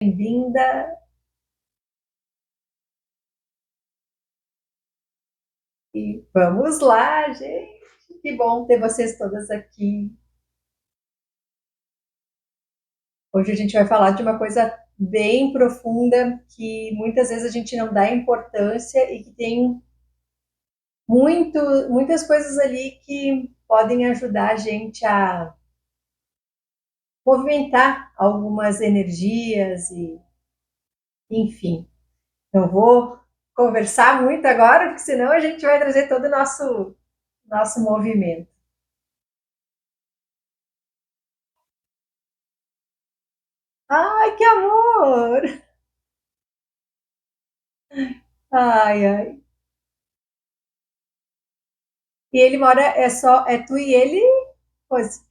Bem-vinda. E vamos lá, gente. Que bom ter vocês todas aqui. Hoje a gente vai falar de uma coisa bem profunda que muitas vezes a gente não dá importância e que tem muitas coisas ali que podem ajudar a gente a movimentar algumas energias e, enfim. Não vou conversar muito agora, porque senão a gente vai trazer todo o nosso movimento. Ai, que amor! Ai, ai. E ele mora, é tu e ele? Pois.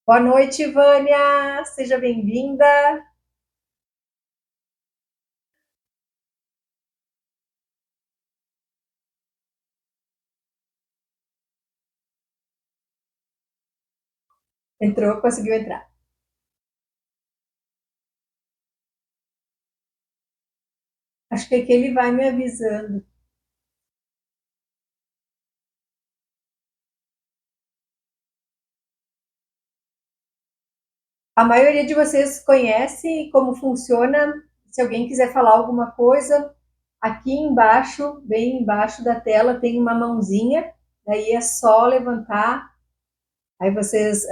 Boa noite, Vânia. Seja bem-vinda. Entrou, conseguiu entrar. Acho que aqui ele vai me avisando. A maioria de vocês conhece como funciona. Se alguém quiser falar alguma coisa, aqui embaixo, bem embaixo da tela, tem uma mãozinha. Daí é só levantar. Aí vocês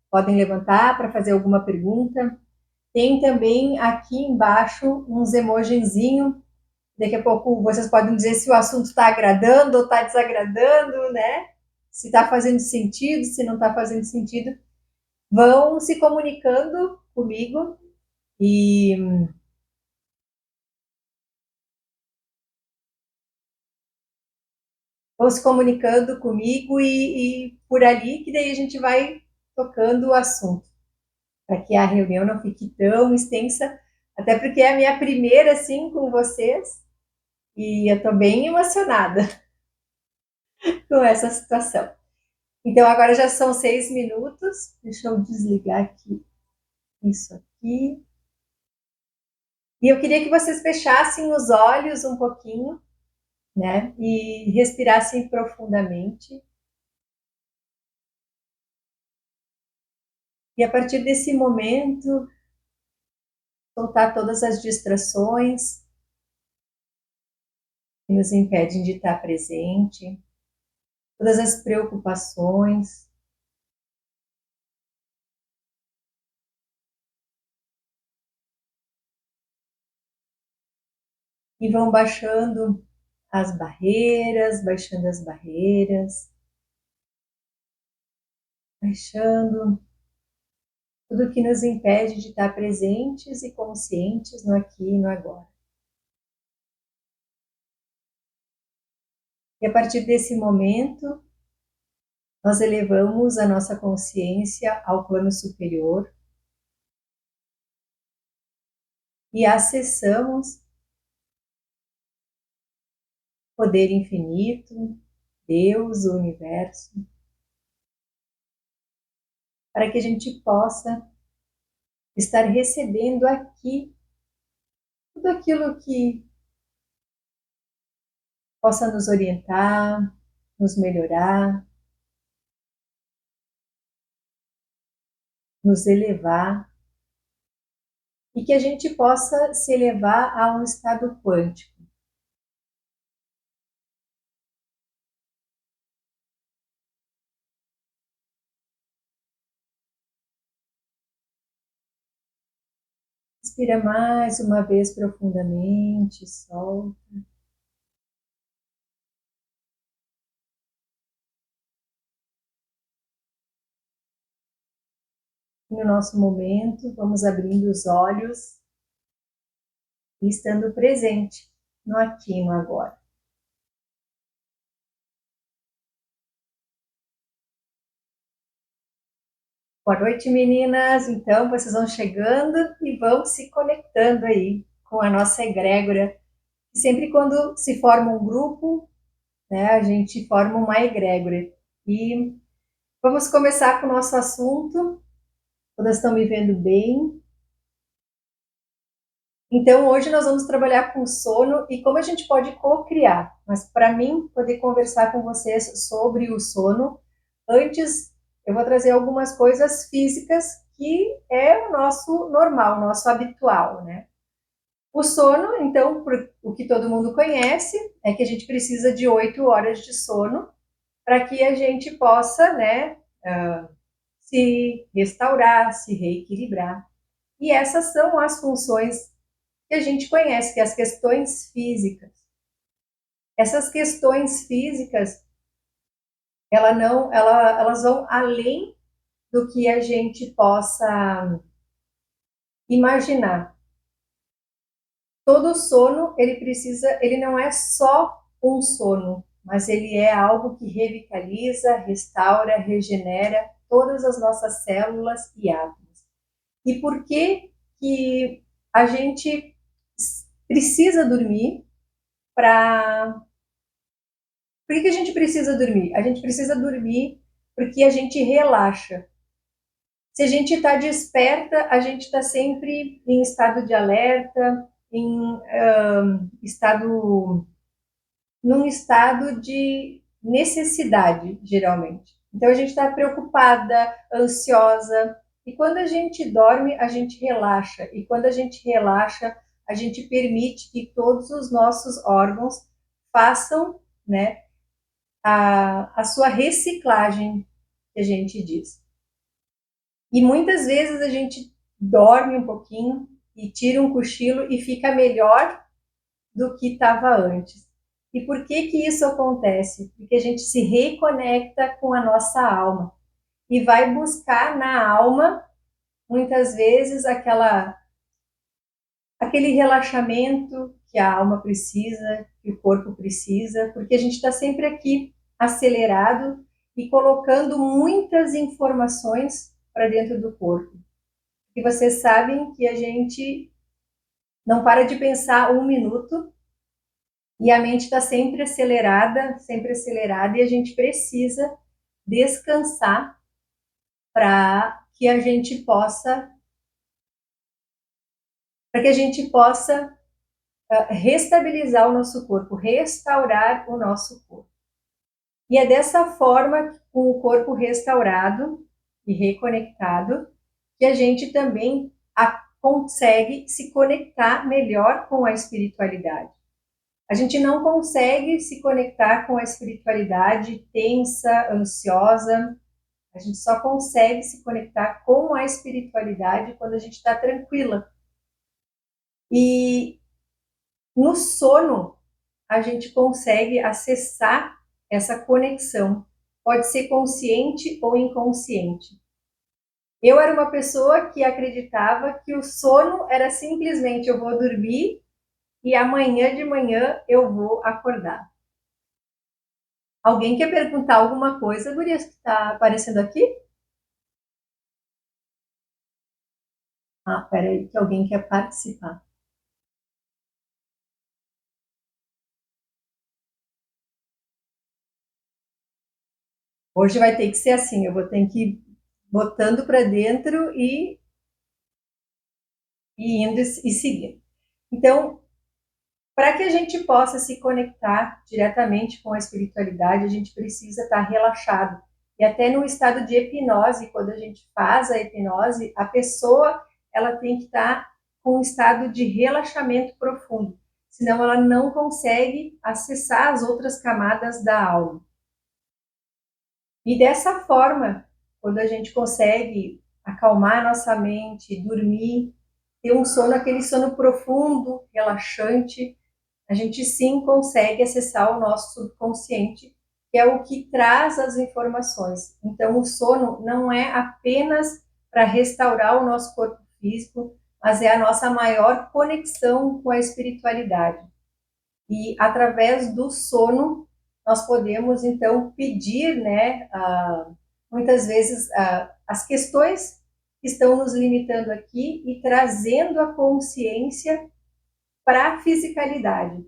podem levantar para fazer alguma pergunta. Tem também aqui embaixo uns emojizinho. Daqui a pouco vocês podem dizer se o assunto está agradando ou está desagradando, né? Se está fazendo sentido, se não está fazendo sentido. Vão se comunicando comigo e vão se comunicando comigo e por ali que daí a gente vai tocando o assunto, para que a reunião não fique tão extensa, até porque é a minha primeira assim com vocês e eu estou bem emocionada com essa situação. Então agora já são 6 minutos. Deixa eu desligar aqui isso aqui. E eu queria que vocês fechassem os olhos um pouquinho, né? E respirassem profundamente. E a partir desse momento, soltar todas as distrações que nos impedem de estar presente, todas as preocupações. E vão baixando as barreiras, baixando tudo que nos impede de estar presentes e conscientes no aqui e no agora. E a partir desse momento, nós elevamos a nossa consciência ao plano superior e acessamos o poder infinito, Deus, o universo, para que a gente possa estar recebendo aqui tudo aquilo que possa nos orientar, nos melhorar, nos elevar e que a gente possa se elevar a um estado quântico. Inspira mais uma vez profundamente, solta. No nosso momento, vamos abrindo os olhos e estando presente no aqui e no agora. Boa noite, meninas. Então, vocês vão chegando e vão se conectando aí com a nossa egrégora. E sempre quando se forma um grupo, né, a gente forma uma egrégora. E vamos começar com o nosso assunto. Todas estão me vendo bem? Então, hoje nós vamos trabalhar com sono e como a gente pode co-criar. Mas, para mim, poder conversar com vocês sobre o sono, antes eu vou trazer algumas coisas físicas que é o nosso normal, o nosso habitual, né? O sono, então, o que todo mundo conhece, é que a gente precisa de 8 horas de sono para que a gente possa, né, se restaurar, se reequilibrar. E essas são as funções que a gente conhece, que é as questões físicas. Essas questões físicas, elas vão além do que a gente possa imaginar. Todo sono, ele não é só um sono, mas ele é algo que revitaliza, restaura, regenera todas as nossas células e átomos. E por que que a gente precisa dormir para... Por que a gente precisa dormir? A gente precisa dormir porque a gente relaxa. Se a gente está desperta, a gente está sempre em estado de alerta, estado, num estado de necessidade, geralmente. Então a gente está preocupada, ansiosa, e quando a gente dorme, a gente relaxa, e quando a gente relaxa, a gente permite que todos os nossos órgãos façam, né, a sua reciclagem, que a gente diz. E muitas vezes a gente dorme um pouquinho e tira um cochilo e fica melhor do que estava antes. E por que que isso acontece? Porque a gente se reconecta com a nossa alma e vai buscar na alma, muitas vezes, aquele relaxamento que a alma precisa, que o corpo precisa, porque a gente está sempre aqui acelerado e colocando muitas informações para dentro do corpo. E vocês sabem que a gente não para de pensar um minuto e a mente está sempre acelerada, e a gente precisa descansar para que a gente possa restabilizar o nosso corpo, restaurar o nosso corpo. E é dessa forma, com o corpo restaurado e reconectado, que a gente também consegue se conectar melhor com a espiritualidade. A gente não consegue se conectar com a espiritualidade tensa, ansiosa. A gente só consegue se conectar com a espiritualidade quando a gente está tranquila. E no sono, a gente consegue acessar essa conexão. Pode ser consciente ou inconsciente. Eu era uma pessoa que acreditava que o sono era simplesmente eu vou dormir e amanhã de manhã eu vou acordar. Alguém quer perguntar alguma coisa, Gurias, que está aparecendo aqui? Ah, peraí, que alguém quer participar. Hoje vai ter que ser assim, eu vou ter que ir botando para dentro e indo e seguindo. Então, para que a gente possa se conectar diretamente com a espiritualidade, a gente precisa estar relaxado. E até no estado de hipnose, quando a gente faz a hipnose, a pessoa ela tem que estar com um estado de relaxamento profundo, senão ela não consegue acessar as outras camadas da alma. E dessa forma, quando a gente consegue acalmar nossa mente, dormir, ter um sono, aquele sono profundo, relaxante, a gente sim consegue acessar o nosso subconsciente, que é o que traz as informações. Então, o sono não é apenas para restaurar o nosso corpo físico, mas é a nossa maior conexão com a espiritualidade. E através do sono, nós podemos então pedir, né, muitas vezes as questões que estão nos limitando aqui e trazendo a consciência para a fisicalidade.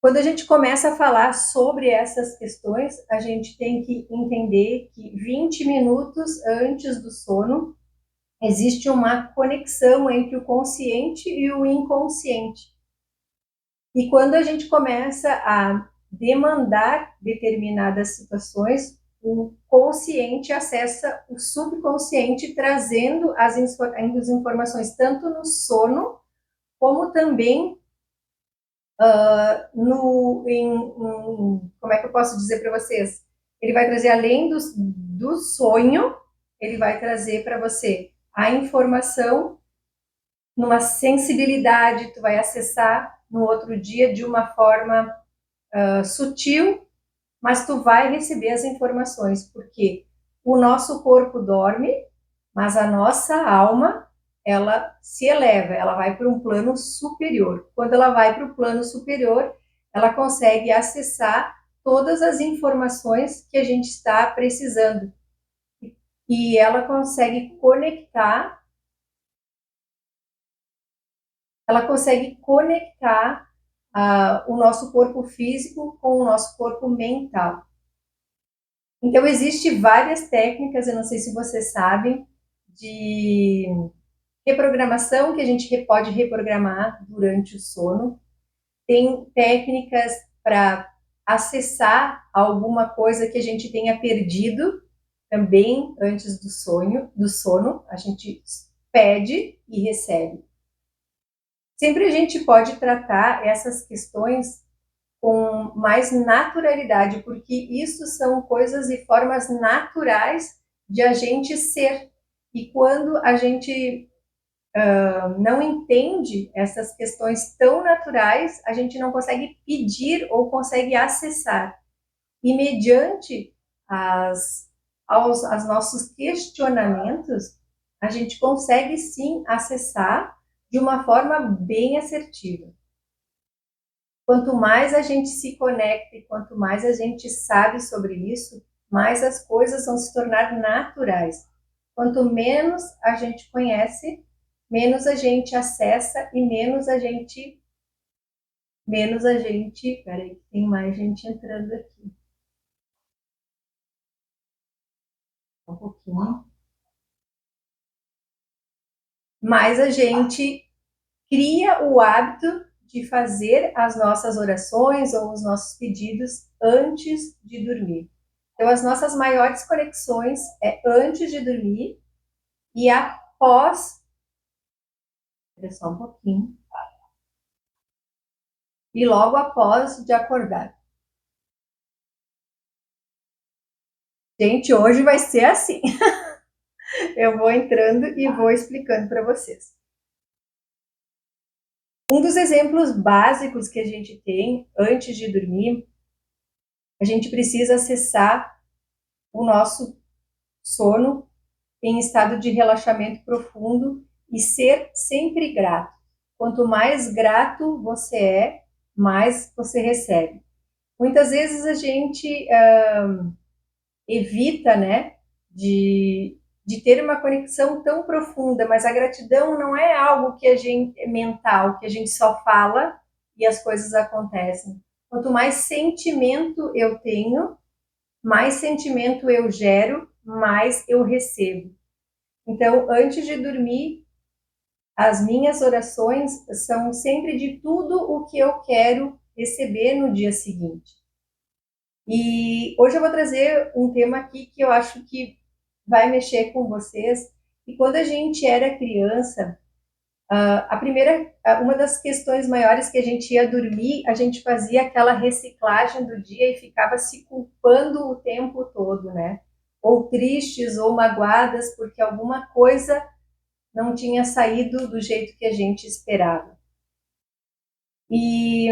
Quando a gente começa a falar sobre essas questões, a gente tem que entender que 20 minutos antes do sono, existe uma conexão entre o consciente e o inconsciente. E quando a gente começa a demandar determinadas situações, o consciente acessa o subconsciente, trazendo as informações tanto no sono, como também como é que eu posso dizer para vocês? Ele vai trazer, além do sonho, ele vai trazer para você a informação numa sensibilidade, tu vai acessar no outro dia de uma forma sutil, mas tu vai receber as informações, porque o nosso corpo dorme, mas a nossa alma, ela se eleva, ela vai para um plano superior. Quando ela vai para o plano superior, ela consegue acessar todas as informações que a gente está precisando. E ela consegue conectar o nosso corpo físico com o nosso corpo mental. Então, existem várias técnicas, eu não sei se vocês sabem, de reprogramação que a gente pode reprogramar durante o sono. Tem técnicas para acessar alguma coisa que a gente tenha perdido também antes do sono, a gente pede e recebe. Sempre a gente pode tratar essas questões com mais naturalidade, porque isso são coisas e formas naturais de a gente ser. E quando a gente não entende essas questões tão naturais, a gente não consegue pedir ou consegue acessar. E mediante aos nossos questionamentos, a gente consegue sim acessar de uma forma bem assertiva. Quanto mais a gente se conecta e quanto mais a gente sabe sobre isso, mais as coisas vão se tornar naturais. Quanto menos a gente conhece, menos a gente acessa e menos a gente. Peraí, tem mais gente entrando aqui. Um pouquinho. Mais a gente cria o hábito de fazer as nossas orações ou os nossos pedidos antes de dormir. Então, as nossas maiores conexões é antes de dormir e após. Espera só um pouquinho. E logo após de acordar. Gente, hoje vai ser assim. Eu vou entrando e vou explicando para vocês. Um dos exemplos básicos que a gente tem antes de dormir, a gente precisa acessar o nosso sono em estado de relaxamento profundo e ser sempre grato. Quanto mais grato você é, mais você recebe. Muitas vezes a gente evita, né, de ter uma conexão tão profunda, mas a gratidão não é algo que a gente é mental, que a gente só fala e as coisas acontecem. Quanto mais sentimento eu tenho, mais sentimento eu gero, mais eu recebo. Então, antes de dormir, as minhas orações são sempre de tudo o que eu quero receber no dia seguinte. E hoje eu vou trazer um tema aqui que eu acho que vai mexer com vocês. E quando a gente era criança, uma das questões maiores que a gente ia dormir, a gente fazia aquela reciclagem do dia e ficava se culpando o tempo todo, né? Ou tristes ou magoadas porque alguma coisa não tinha saído do jeito que a gente esperava. E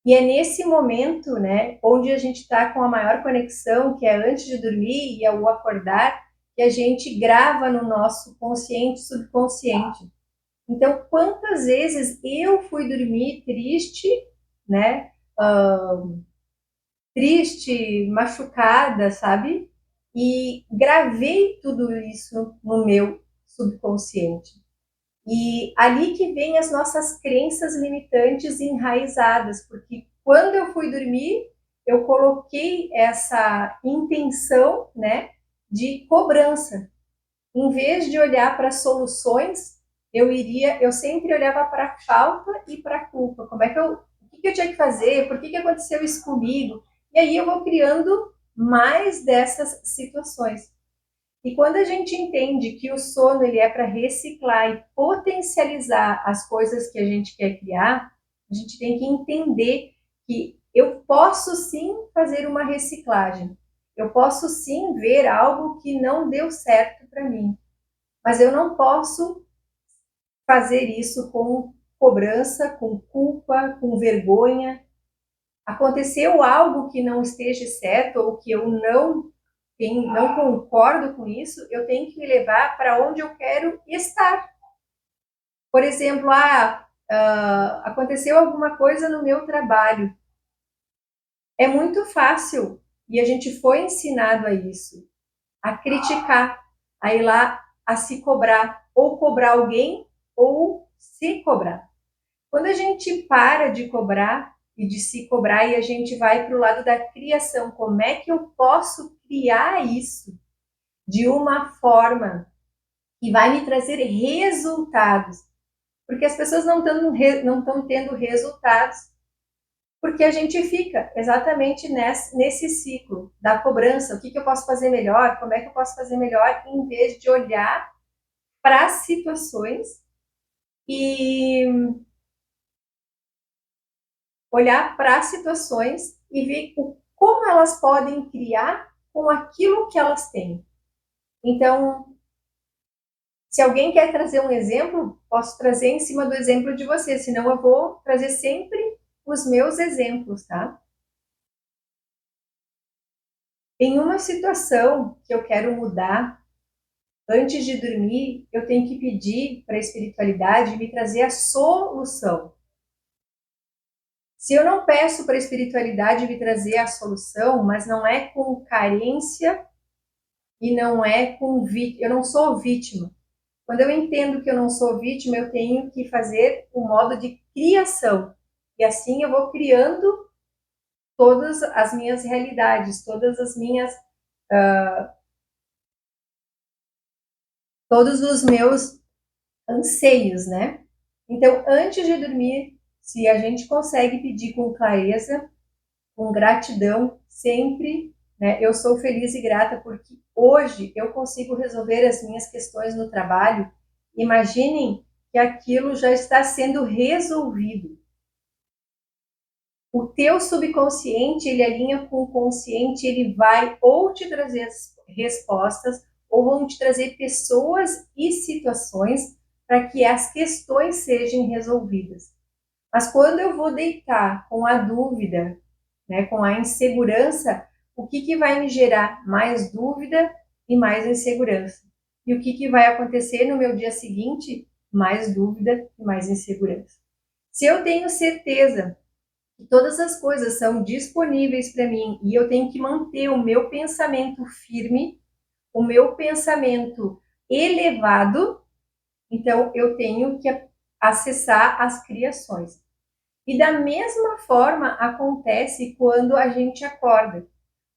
é nesse momento, né, onde a gente está com a maior conexão, que é antes de dormir e ao acordar, que a gente grava no nosso consciente, subconsciente. Então, quantas vezes eu fui dormir triste, né, triste, machucada, sabe? E gravei tudo isso no meu subconsciente. E ali que vem as nossas crenças limitantes enraizadas, porque quando eu fui dormir, eu coloquei essa intenção, né, de cobrança. Em vez de olhar para soluções, eu sempre olhava para a falta e para a culpa. O que eu tinha que fazer? Por que aconteceu isso comigo? E aí eu vou criando mais dessas situações. E quando a gente entende que o sono ele é para reciclar e potencializar as coisas que a gente quer criar, a gente tem que entender que eu posso sim fazer uma reciclagem. Eu posso sim ver algo que não deu certo para mim, mas eu não posso fazer isso com cobrança, com culpa, com vergonha. Aconteceu algo que não esteja certo ou que eu não concordo com isso, eu tenho que me levar para onde eu quero estar. Por exemplo, aconteceu alguma coisa no meu trabalho. É muito fácil, e a gente foi ensinado a isso, a criticar, a ir lá a se cobrar, ou cobrar alguém, ou se cobrar. Quando a gente para de cobrar e de se cobrar e a gente vai para o lado da criação, como é que eu posso criar isso de uma forma que vai me trazer resultados? Porque as pessoas não estão tendo resultados, porque a gente fica exatamente nesse ciclo da cobrança. O que eu posso fazer melhor? Como é que eu posso fazer melhor? Em vez de olhar para as situações e ver como elas podem criar com aquilo que elas têm. Então, se alguém quer trazer um exemplo, posso trazer em cima do exemplo de você, senão eu vou trazer sempre os meus exemplos, tá? Em uma situação que eu quero mudar, antes de dormir, eu tenho que pedir para a espiritualidade me trazer a solução. Se eu não peço para a espiritualidade me trazer a solução, mas não é com carência e não é com vítima, eu não sou vítima. Quando eu entendo que eu não sou vítima, eu tenho que fazer o modo de criação. E assim eu vou criando todas as minhas realidades, todos os meus anseios, né? Então, antes de dormir, se a gente consegue pedir com clareza, com gratidão, sempre, né? Eu sou feliz e grata porque hoje eu consigo resolver as minhas questões no trabalho. Imaginem que aquilo já está sendo resolvido. O teu subconsciente, ele alinha com o consciente, ele vai ou te trazer as respostas, ou vão te trazer pessoas e situações para que as questões sejam resolvidas. Mas quando eu vou deitar com a dúvida, né, com a insegurança, o que vai me gerar mais dúvida e mais insegurança? E o que vai acontecer no meu dia seguinte? Mais dúvida e mais insegurança. Se eu tenho certeza que todas as coisas são disponíveis para mim e eu tenho que manter o meu pensamento firme, o meu pensamento elevado, então eu tenho que acessar as criações. E da mesma forma acontece quando a gente acorda.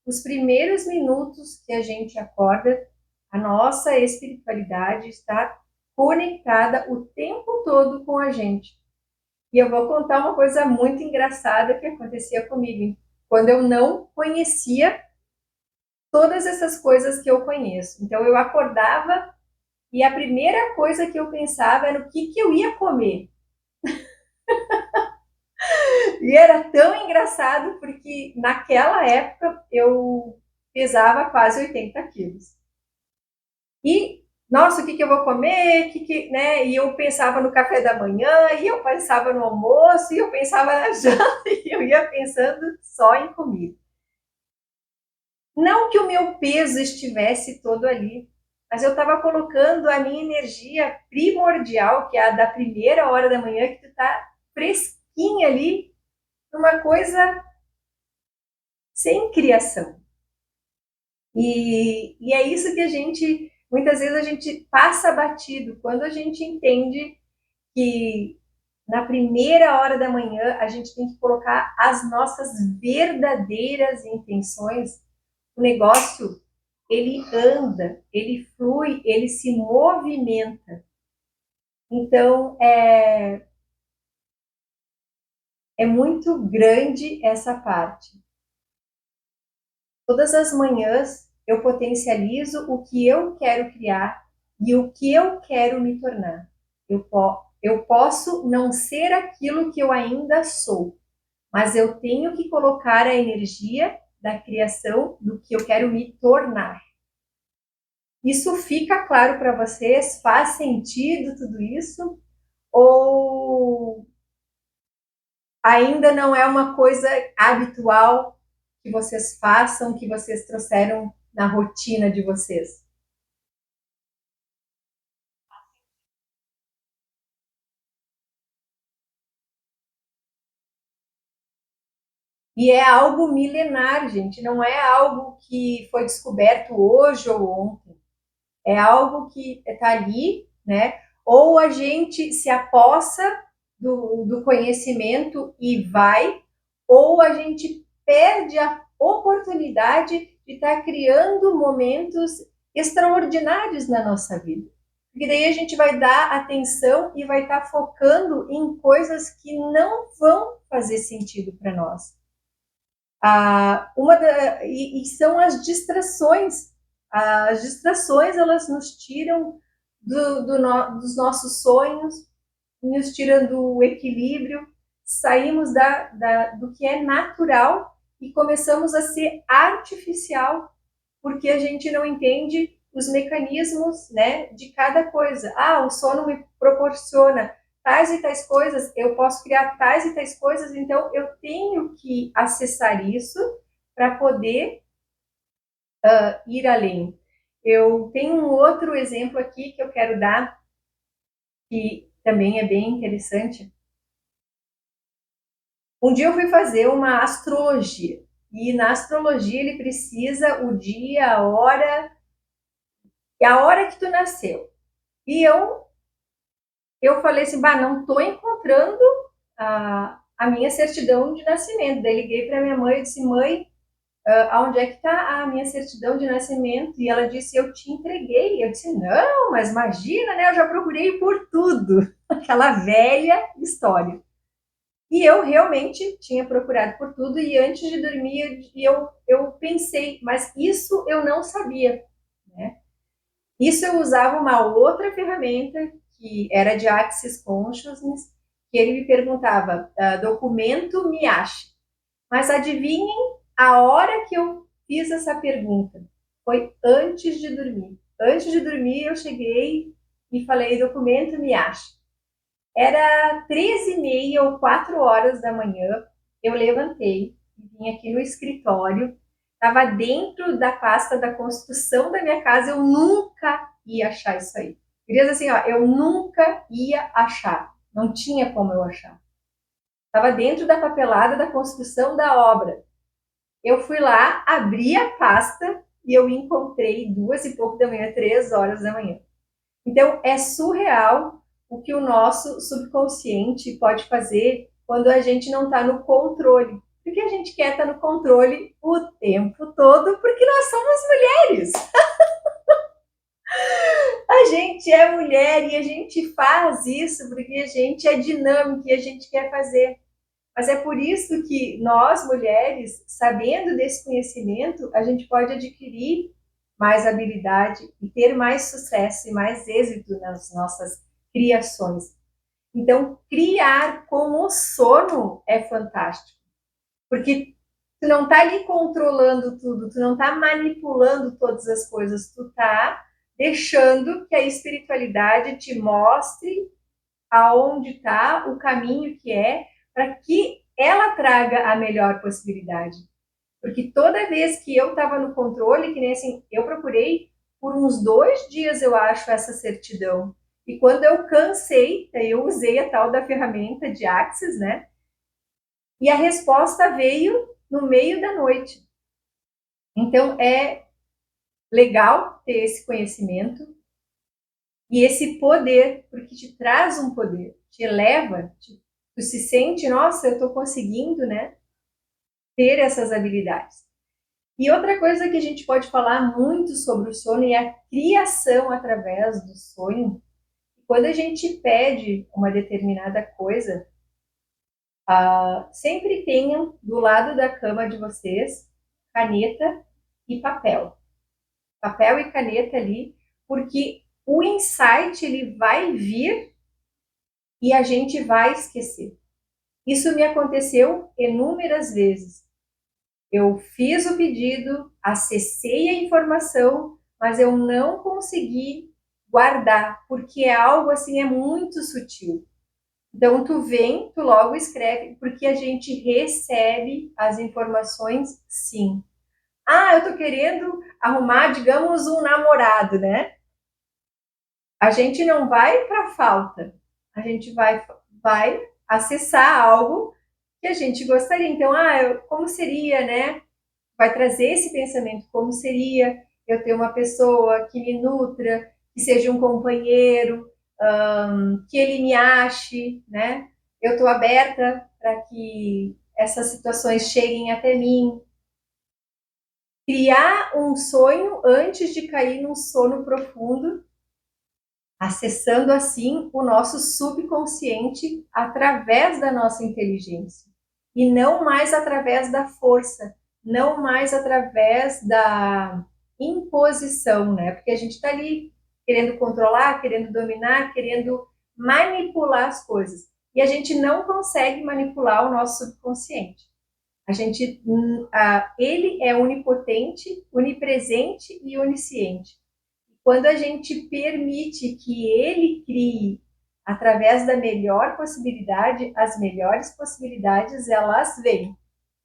Os primeiros minutos que a gente acorda, a nossa espiritualidade está conectada o tempo todo com a gente. E eu vou contar uma coisa muito engraçada que acontecia comigo, quando eu não conhecia todas essas coisas que eu conheço. Então eu acordava e a primeira coisa que eu pensava era o que eu ia comer. E era tão engraçado porque naquela época eu pesava quase 80 quilos. E, nossa, o que eu vou comer? Né? E eu pensava no café da manhã, e eu pensava no almoço, e eu pensava na janta, e eu ia pensando só em comida. Não que o meu peso estivesse todo ali, mas eu estava colocando a minha energia primordial, que é a da primeira hora da manhã, que tu está fresquinha ali, numa coisa sem criação. E é isso que muitas vezes a gente passa batido, quando a gente entende que na primeira hora da manhã a gente tem que colocar as nossas verdadeiras intenções. O negócio, ele anda, ele flui, ele se movimenta. Então, é muito grande essa parte. Todas as manhãs eu potencializo o que eu quero criar e o que eu quero me tornar. Eu posso não ser aquilo que eu ainda sou, mas eu tenho que colocar a energia da criação do que eu quero me tornar. Isso fica claro para vocês? Faz sentido tudo isso? Ou ainda não é uma coisa habitual que vocês façam, que vocês trouxeram na rotina de vocês? E é algo milenar, gente, não é algo que foi descoberto hoje ou ontem. É algo que está ali, né? Ou a gente se apossa do conhecimento e vai, ou a gente perde a oportunidade de estar tá criando momentos extraordinários na nossa vida. Porque daí a gente vai dar atenção e vai estar tá focando em coisas que não vão fazer sentido para nós. E são as distrações. As distrações, elas nos tiram dos nossos sonhos, nos tiram do equilíbrio, saímos do que é natural e começamos a ser artificial, porque a gente não entende os mecanismos, né, de cada coisa. O sono me proporciona tais e tais coisas, eu posso criar tais e tais coisas, então eu tenho que acessar isso para poder ir além. Eu tenho um outro exemplo aqui que eu quero dar, que também é bem interessante. Um dia eu fui fazer uma astrologia, e na astrologia ele precisa o dia, a hora, e a hora que tu nasceu. E eu falei assim, não estou encontrando a minha certidão de nascimento. Daí liguei para minha mãe e disse, mãe, aonde é que está a minha certidão de nascimento? E ela disse, eu te entreguei. Eu disse, não, mas imagina, né? Eu já procurei por tudo. Aquela velha história. E eu realmente tinha procurado por tudo e antes de dormir eu pensei, mas isso eu não sabia, né? Isso eu usava uma outra ferramenta que era de Access Consciousness, que ele me perguntava, documento me ache. Mas adivinhem a hora que eu fiz essa pergunta? Foi antes de dormir. Antes de dormir eu cheguei e falei, documento me ache. Era 13h30 ou 4 horas da manhã, eu levantei, vim aqui no escritório, estava dentro da pasta da construção da minha casa, eu nunca ia achar isso aí. Queria dizer assim, eu nunca ia achar, não tinha como eu achar. Estava dentro da papelada da construção da obra. Eu fui lá, abri a pasta e eu encontrei 2h pouco da manhã, 3 horas da manhã. Então, é surreal o que o nosso subconsciente pode fazer quando a gente não está no controle. Porque a gente quer estar no controle o tempo todo, porque nós somos mulheres. A gente é mulher e a gente faz isso porque a gente é dinâmica e a gente quer fazer. Mas é por isso que nós, mulheres, sabendo desse conhecimento, a gente pode adquirir mais habilidade e ter mais sucesso e mais êxito nas nossas criações. Então, criar com o sono é fantástico, porque tu não tá ali controlando tudo, tu não tá manipulando todas as coisas, tu tá deixando que a espiritualidade te mostre aonde está o caminho que é para que ela traga a melhor possibilidade. Porque toda vez que eu estava no controle, que nem assim, eu procurei por uns 2 dias, eu acho, essa certidão. E quando eu cansei, daí eu usei a tal da ferramenta de Axis, né? E a resposta veio no meio da noite. Então é legal ter esse conhecimento e esse poder, porque te traz um poder, te eleva, tu se sente, nossa, eu estou conseguindo, né, ter essas habilidades. E outra coisa que a gente pode falar muito sobre o sono é a criação através do sonho. Quando a gente pede uma determinada coisa, sempre tenham do lado da cama de vocês caneta e papel. Papel e caneta ali, porque o insight ele vai vir e a gente vai esquecer. Isso me aconteceu inúmeras vezes. Eu fiz o pedido, acessei a informação, mas eu não consegui guardar, porque é algo assim, é muito sutil. Então, tu vem, tu logo escreve, porque a gente recebe as informações, sim. Ah, eu tô querendo arrumar, digamos, um namorado, né? A gente não vai para falta, a gente vai acessar algo que a gente gostaria. Então, como seria, né? Vai trazer esse pensamento, como seria eu ter uma pessoa que me nutra, que seja um companheiro, que ele me ache, né? Eu estou aberta para que essas situações cheguem até mim. Criar um sonho antes de cair num sono profundo, acessando assim o nosso subconsciente através da nossa inteligência e não mais através da força, não mais através da imposição, né? Porque a gente está ali querendo controlar, querendo dominar, querendo manipular as coisas e a gente não consegue manipular o nosso subconsciente. A gente, ele é onipotente, onipresente e onisciente. Quando a gente permite que ele crie através da melhor possibilidade, as melhores possibilidades elas vêm.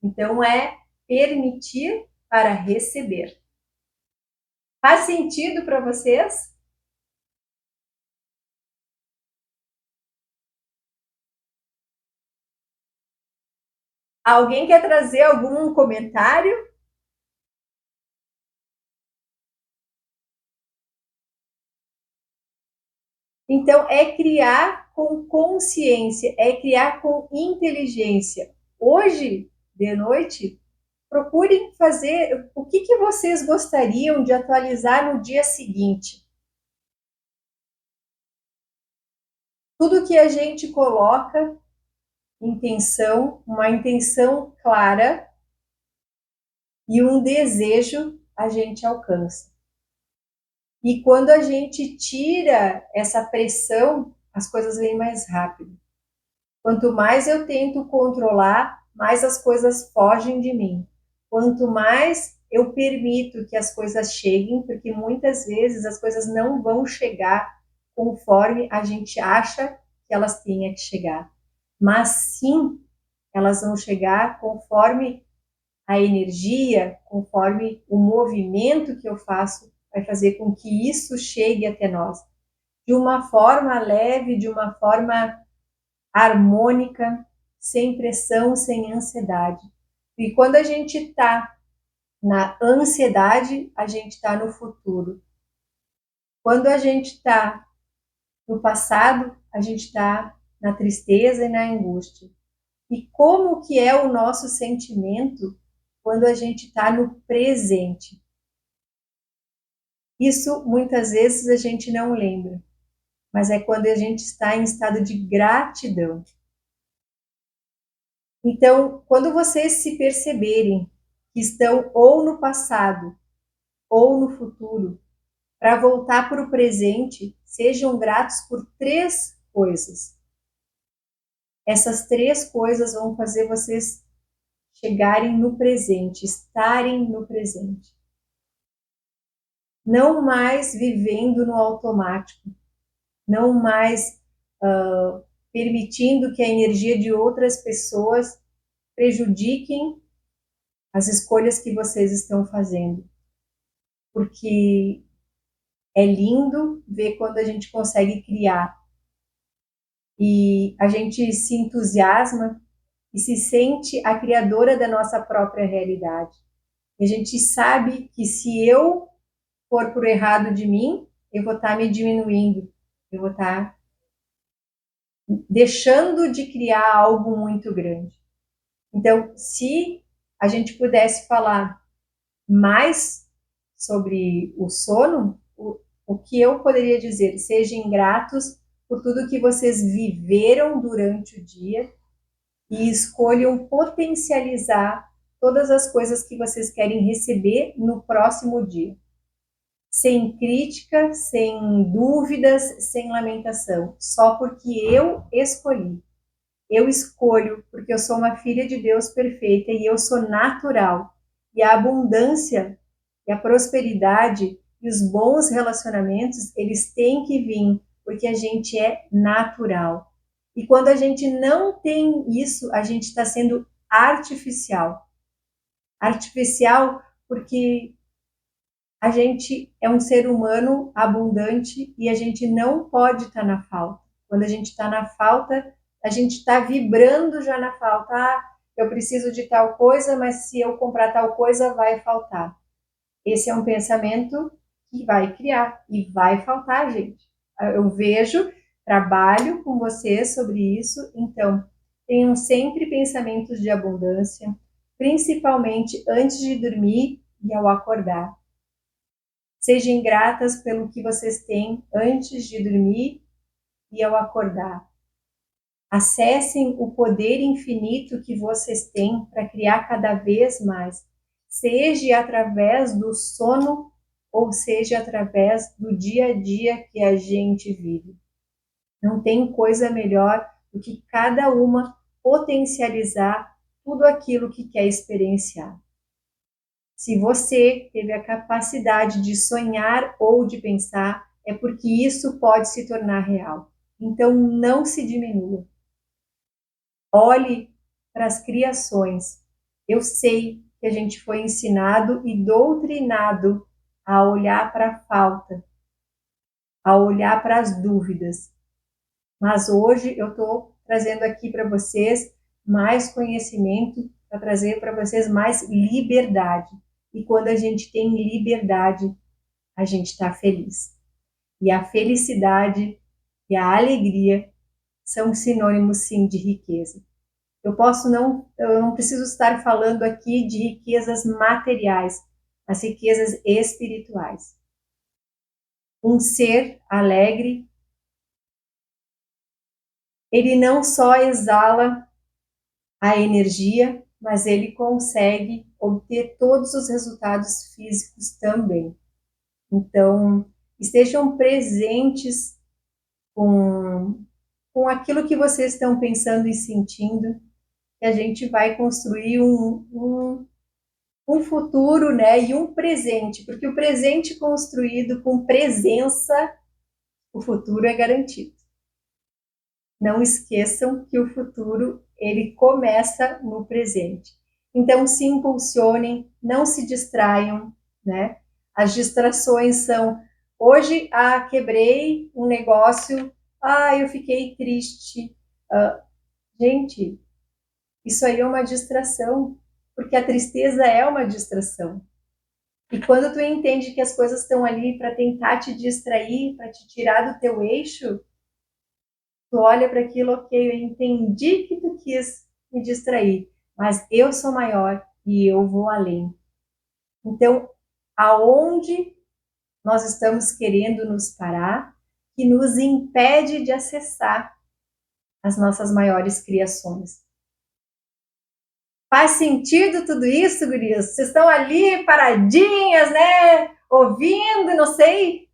Então é permitir para receber. Faz sentido para vocês? Alguém quer trazer algum comentário? Então, é criar com consciência, é criar com inteligência. Hoje, de noite, procurem fazer o que vocês gostariam de atualizar no dia seguinte. Tudo que a gente coloca, intenção, uma intenção clara e um desejo, a gente alcança. E quando a gente tira essa pressão, as coisas vêm mais rápido. Quanto mais eu tento controlar, mais as coisas fogem de mim. Quanto mais eu permito que as coisas cheguem, porque muitas vezes as coisas não vão chegar conforme a gente acha que elas tenham que chegar. Mas sim, elas vão chegar conforme a energia, conforme o movimento que eu faço, vai fazer com que isso chegue até nós. De uma forma leve, de uma forma harmônica, sem pressão, sem ansiedade. E quando a gente está na ansiedade, a gente está no futuro. Quando a gente está no passado, a gente está na tristeza e na angústia. E como que é o nosso sentimento quando a gente está no presente? Isso muitas vezes a gente não lembra, mas é quando a gente está em estado de gratidão. Então, quando vocês se perceberem que estão ou no passado ou no futuro, para voltar para o presente, sejam gratos por 3 coisas. Essas 3 coisas vão fazer vocês chegarem no presente, estarem no presente. Não mais vivendo no automático, não mais permitindo que a energia de outras pessoas prejudiquem as escolhas que vocês estão fazendo. Porque é lindo ver quando a gente consegue criar e a gente se entusiasma e se sente a criadora da nossa própria realidade. E a gente sabe que se eu for por errado de mim, eu vou estar me diminuindo, eu vou estar deixando de criar algo muito grande. Então, se a gente pudesse falar mais sobre o sono, o que eu poderia dizer? Sejam gratos por tudo que vocês viveram durante o dia e escolham potencializar todas as coisas que vocês querem receber no próximo dia. Sem crítica, sem dúvidas, sem lamentação, só porque eu escolhi. Eu escolho porque eu sou uma filha de Deus perfeita e eu sou natural. E a abundância e a prosperidade e os bons relacionamentos, eles têm que vir porque a gente é natural. E quando a gente não tem isso, a gente está sendo artificial. Artificial porque a gente é um ser humano abundante e a gente não pode estar na falta. Quando a gente está na falta, a gente está vibrando já na falta. Ah, eu preciso de tal coisa, mas se eu comprar tal coisa, vai faltar. Esse é um pensamento que vai criar e vai faltar, gente. Eu vejo, trabalho com vocês sobre isso, então tenham sempre pensamentos de abundância, principalmente antes de dormir e ao acordar. Sejam gratas pelo que vocês têm antes de dormir e ao acordar. Acessem o poder infinito que vocês têm para criar cada vez mais, seja através do sono ou seja através do dia a dia que a gente vive. Não tem coisa melhor do que cada uma potencializar tudo aquilo que quer experienciar. Se você teve a capacidade de sonhar ou de pensar, é porque isso pode se tornar real. Então, não se diminua. Olhe para as criações. Eu sei que a gente foi ensinado e doutrinado a olhar para a falta, a olhar para as dúvidas. Mas hoje eu estou trazendo aqui para vocês mais conhecimento, para trazer para vocês mais liberdade. E quando a gente tem liberdade, a gente está feliz. E a felicidade e a alegria são sinônimos, sim, de riqueza. Eu não preciso estar falando aqui de riquezas materiais, mas riquezas espirituais. Um ser alegre, ele não só exala a energia, mas ele consegue obter todos os resultados físicos também. Então, estejam presentes com aquilo que vocês estão pensando e sentindo, que a gente vai construir um futuro, né, e um presente, porque o presente construído com presença, o futuro é garantido. Não esqueçam que o futuro, ele começa no presente. Então, se impulsionem, não se distraiam, né? As distrações são, hoje, quebrei um negócio, eu fiquei triste. Gente, isso aí é uma distração, porque a tristeza é uma distração. E quando tu entende que as coisas estão ali para tentar te distrair, para te tirar do teu eixo, tu olha para aquilo, ok, eu entendi que tu quis me distrair, mas eu sou maior e eu vou além. Então, aonde nós estamos querendo nos parar, que nos impede de acessar as nossas maiores criações? Faz sentido tudo isso, gurias? Vocês estão ali paradinhas, né? Ouvindo, não sei.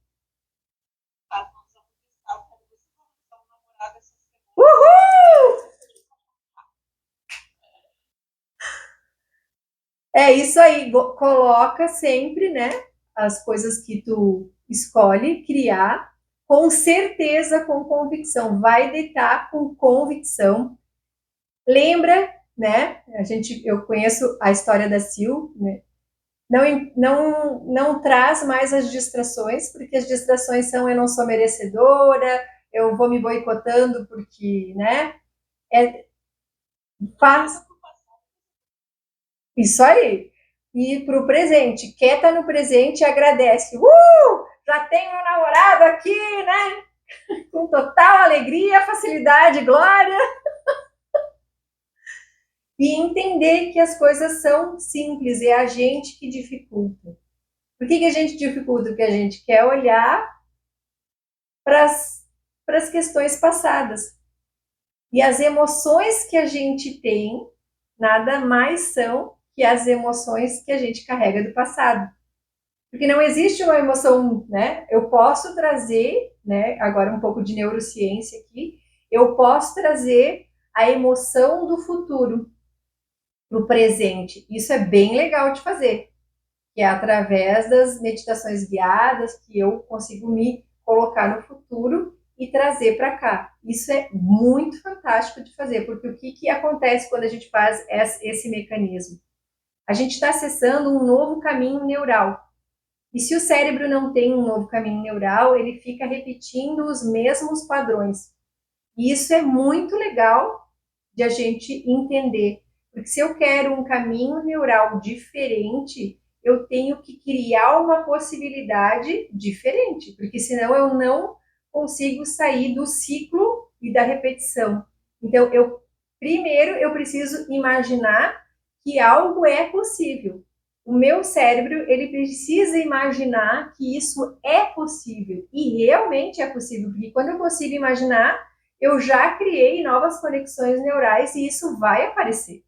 Uhul! É isso aí, coloca sempre, né, as coisas que tu escolhe criar, com certeza, com convicção, vai deitar com convicção. Lembra, né, eu conheço a história da Sil, né, não traz mais as distrações, porque as distrações são eu não sou merecedora, eu vou me boicotando porque, né, faz isso aí. E para o presente, quer estar no presente, agradece. Já tenho um namorado aqui, né? com total alegria, facilidade, glória, e entender que as coisas são simples, é a gente que dificulta. Por que a gente dificulta? Porque a gente quer olhar para as questões passadas. E as emoções que a gente tem nada mais são que as emoções que a gente carrega do passado. Porque não existe uma emoção, né? Eu posso trazer, né? Agora um pouco de neurociência aqui, eu posso trazer a emoção do futuro para o presente. Isso é bem legal de fazer, que é através das meditações guiadas que eu consigo me colocar no futuro e trazer para cá. Isso é muito fantástico de fazer, porque o que acontece quando a gente faz esse mecanismo? A gente está acessando um novo caminho neural. E se o cérebro não tem um novo caminho neural, ele fica repetindo os mesmos padrões. E isso é muito legal de a gente entender. Porque se eu quero um caminho neural diferente, eu tenho que criar uma possibilidade diferente, porque senão eu não consigo sair do ciclo e da repetição. Então, primeiro eu preciso imaginar que algo é possível. O meu cérebro, ele precisa imaginar que isso é possível, e realmente é possível, porque quando eu consigo imaginar, eu já criei novas conexões neurais e isso vai aparecer.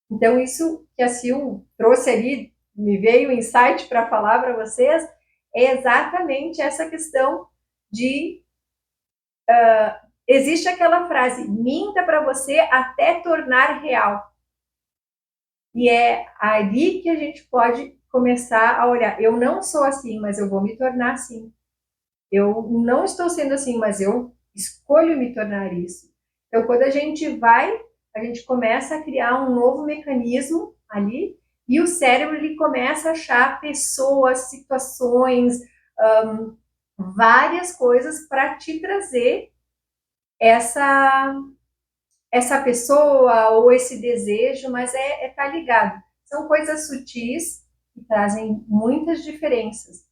Então, isso que a Sil trouxe ali, me veio o insight para falar para vocês, é exatamente essa questão de... existe aquela frase, minta para você até tornar real. E é ali que a gente pode começar a olhar. Eu não sou assim, mas eu vou me tornar assim. Eu não estou sendo assim, mas eu escolho me tornar isso. Então, quando a gente começa a criar um novo mecanismo ali, e o cérebro ele começa a achar pessoas, situações, várias coisas para te trazer essa essa pessoa ou esse desejo, mas tá ligado. São coisas sutis que trazem muitas diferenças.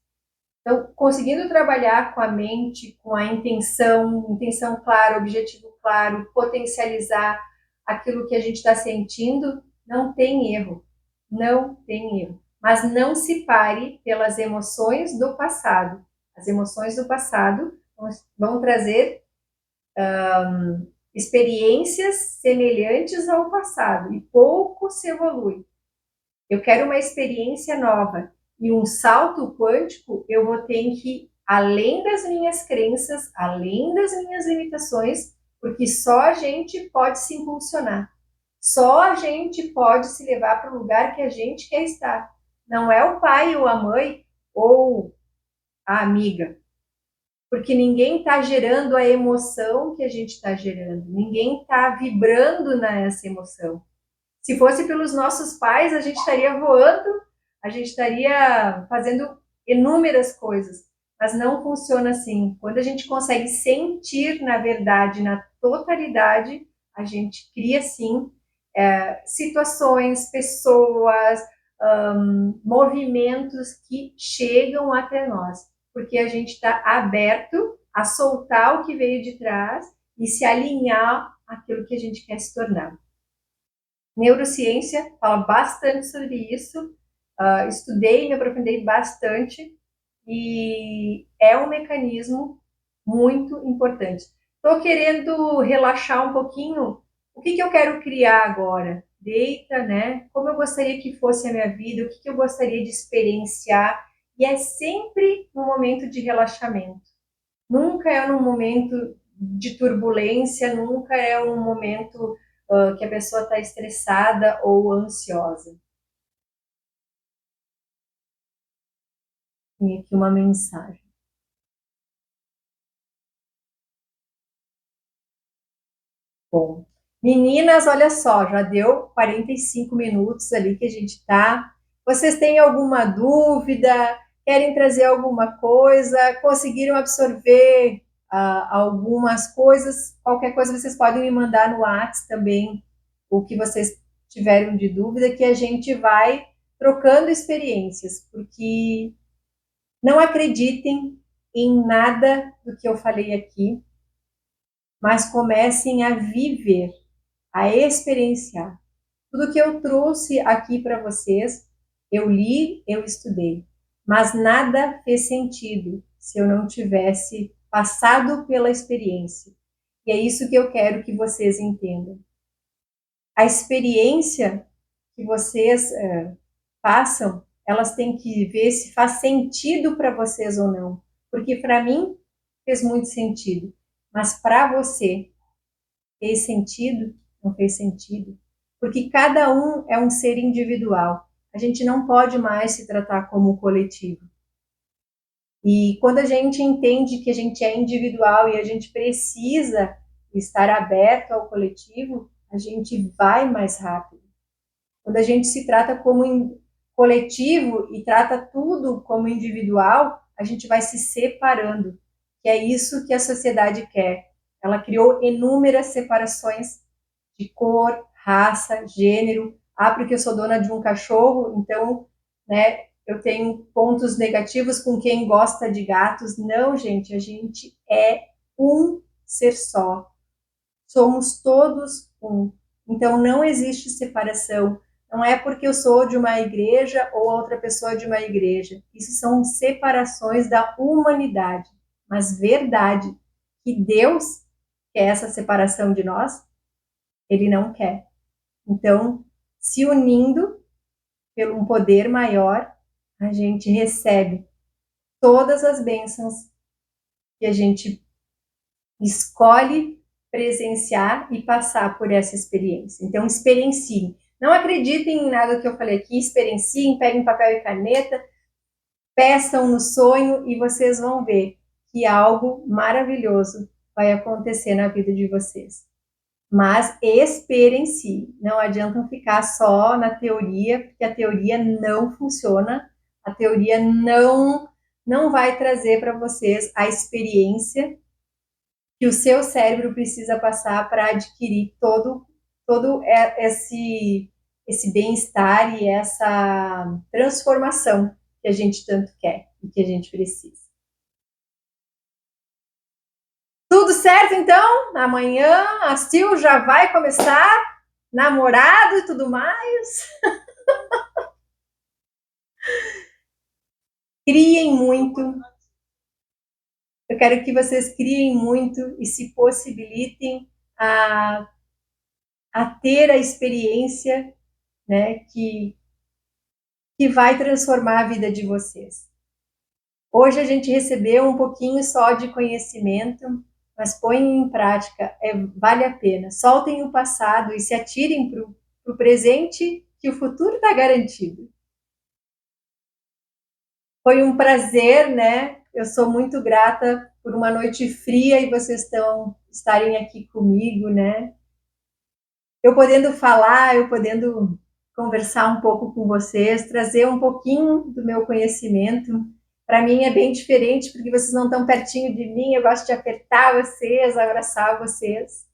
Então, conseguindo trabalhar com a mente, com a intenção clara, objetivo claro, potencializar aquilo que a gente está sentindo, não tem erro. Não tem erro. Mas não se pare pelas emoções do passado. As emoções do passado vão trazer experiências semelhantes ao passado e pouco se evolui. Eu quero uma experiência nova e um salto quântico, eu vou ter que, além das minhas crenças, além das minhas limitações, porque só a gente pode se impulsionar. Só a gente pode se levar para o lugar que a gente quer estar. Não é o pai ou a mãe ou a amiga. Porque ninguém está gerando a emoção que a gente está gerando. Ninguém está vibrando nessa emoção. Se fosse pelos nossos pais, a gente estaria voando, a gente estaria fazendo inúmeras coisas, mas não funciona assim. Quando a gente consegue sentir, na verdade, na totalidade, a gente cria, sim, situações, pessoas, movimentos que chegam até nós, porque a gente está aberto a soltar o que veio de trás e se alinhar àquilo que a gente quer se tornar. Neurociência fala bastante sobre isso, estudei, me aprofundei bastante e é um mecanismo muito importante. Estou querendo relaxar um pouquinho. O que eu quero criar agora? Deita, né? Como eu gostaria que fosse a minha vida, o que eu gostaria de experienciar. E é sempre um momento de relaxamento. Nunca é um momento de turbulência, nunca é um momento que a pessoa está estressada ou ansiosa. Tem aqui uma mensagem. Bom, meninas, olha só, já deu 45 minutos ali que a gente está. Vocês têm alguma dúvida? Querem trazer alguma coisa? Conseguiram absorver algumas coisas? Qualquer coisa vocês podem me mandar no WhatsApp também, o que vocês tiveram de dúvida, que a gente vai trocando experiências, porque não acreditem em nada do que eu falei aqui, mas comecem a viver, a experienciar. Tudo que eu trouxe aqui para vocês, eu li, eu estudei, mas nada fez sentido se eu não tivesse passado pela experiência. E é isso que eu quero que vocês entendam. A experiência que vocês passam, elas têm que ver se faz sentido para vocês ou não. Porque para mim fez muito sentido, mas para você fez sentido? Não fez sentido? Porque cada um é um ser individual. A gente não pode mais se tratar como coletivo. E quando a gente entende que a gente é individual e a gente precisa estar aberto ao coletivo, a gente vai mais rápido. Quando a gente se trata como coletivo e trata tudo como individual, a gente vai se separando, que é isso que a sociedade quer. Ela criou inúmeras separações de cor, raça, gênero. Ah, porque eu sou dona de um cachorro, então, né, eu tenho pontos negativos com quem gosta de gatos. Não, gente, a gente é um ser só. Somos todos um. Então não existe separação. Não é porque eu sou de uma igreja ou outra pessoa de uma igreja. Isso são separações da humanidade. Mas verdade que Deus quer essa separação de nós, ele não quer. Então, se unindo pelo um poder maior, a gente recebe todas as bênçãos que a gente escolhe presenciar e passar por essa experiência. Então, experienciem. Não acreditem em nada que eu falei aqui, experienciem, peguem papel e caneta, peçam no sonho e vocês vão ver que algo maravilhoso vai acontecer na vida de vocês. Mas experienciem. Não adianta ficar só na teoria, porque a teoria não funciona. A teoria não vai trazer para vocês a experiência que o seu cérebro precisa passar para adquirir todo esse bem-estar e essa transformação que a gente tanto quer e que a gente precisa. Tudo certo, então? Amanhã a Sil já vai começar, namorado e tudo mais. Criem muito. Eu quero que vocês criem muito e se possibilitem a, a ter a experiência, né, que vai transformar a vida de vocês. Hoje a gente recebeu um pouquinho só de conhecimento, mas põem em prática, vale a pena. Soltem o passado e se atirem para o presente, que o futuro está garantido. Foi um prazer, né? Eu sou muito grata por uma noite fria e vocês estarem aqui comigo, né? Eu podendo falar, eu podendo conversar um pouco com vocês, trazer um pouquinho do meu conhecimento. Para mim é bem diferente, porque vocês não estão pertinho de mim, eu gosto de apertar vocês, abraçar vocês.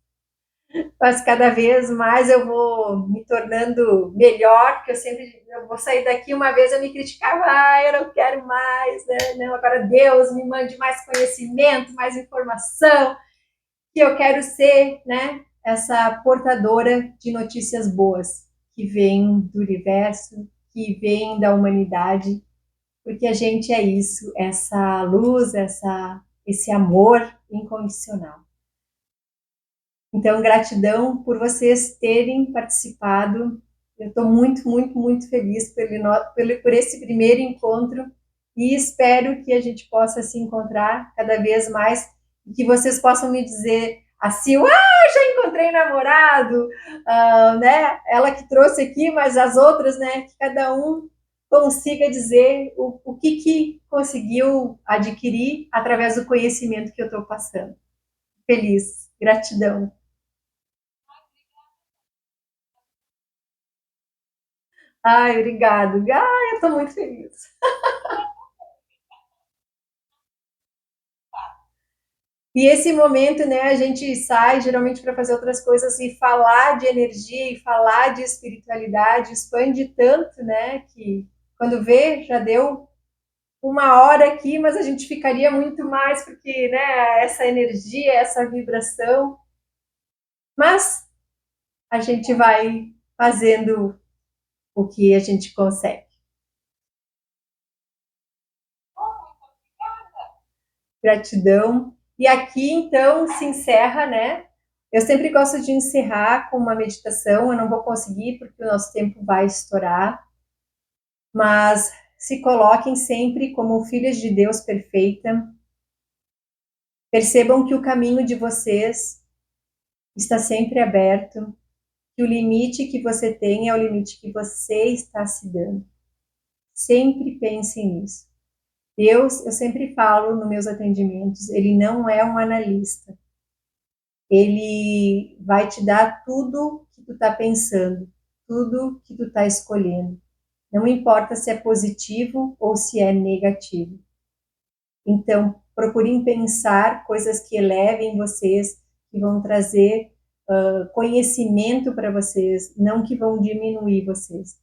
Mas cada vez mais eu vou me tornando melhor, porque eu vou sair daqui, uma vez eu me criticava, eu não quero mais, né? Não, agora Deus me mande mais conhecimento, mais informação, que eu quero ser, né? Essa portadora de notícias boas que vem do universo, que vem da humanidade, porque a gente é isso, essa luz, esse amor incondicional. Então, gratidão por vocês terem participado. Eu estou muito, muito, muito feliz por esse primeiro encontro e espero que a gente possa se encontrar cada vez mais e que vocês possam me dizer assim, já encontrei namorado, né? Ela que trouxe aqui, mas as outras, né? Que cada um consiga dizer o que conseguiu adquirir através do conhecimento que eu estou passando. Feliz, gratidão. Ai, obrigado. Ai, eu estou muito feliz. E esse momento, né, a gente sai geralmente para fazer outras coisas e falar de energia e falar de espiritualidade expande tanto, né, que quando vê, já deu uma hora aqui, mas a gente ficaria muito mais, porque, né, essa energia, essa vibração, mas a gente vai fazendo o que a gente consegue. Gratidão. E aqui, então, se encerra, né? Eu sempre gosto de encerrar com uma meditação, eu não vou conseguir porque o nosso tempo vai estourar, mas se coloquem sempre como filhas de Deus perfeita. Percebam que o caminho de vocês está sempre aberto, que o limite que você tem é o limite que você está se dando. Sempre pensem nisso. Deus, eu sempre falo nos meus atendimentos, ele não é um analista. Ele vai te dar tudo que tu está pensando, tudo que tu está escolhendo. Não importa se é positivo ou se é negativo. Então, procurem pensar coisas que elevem vocês, que vão trazer conhecimento para vocês, não que vão diminuir vocês.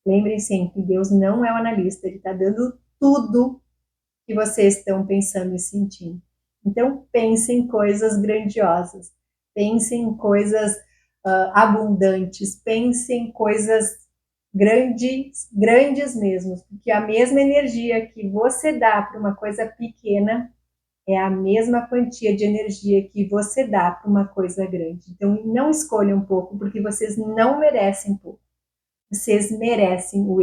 Lembrem sempre, Deus não é um analista, Ele está dando tudo que vocês estão pensando e sentindo. Então, pensem em coisas grandiosas, pensem em coisas abundantes, pensem em coisas grandes, grandes mesmo, porque a mesma energia que você dá para uma coisa pequena é a mesma quantia de energia que você dá para uma coisa grande. Então, não escolham pouco, porque vocês não merecem pouco. Vocês merecem o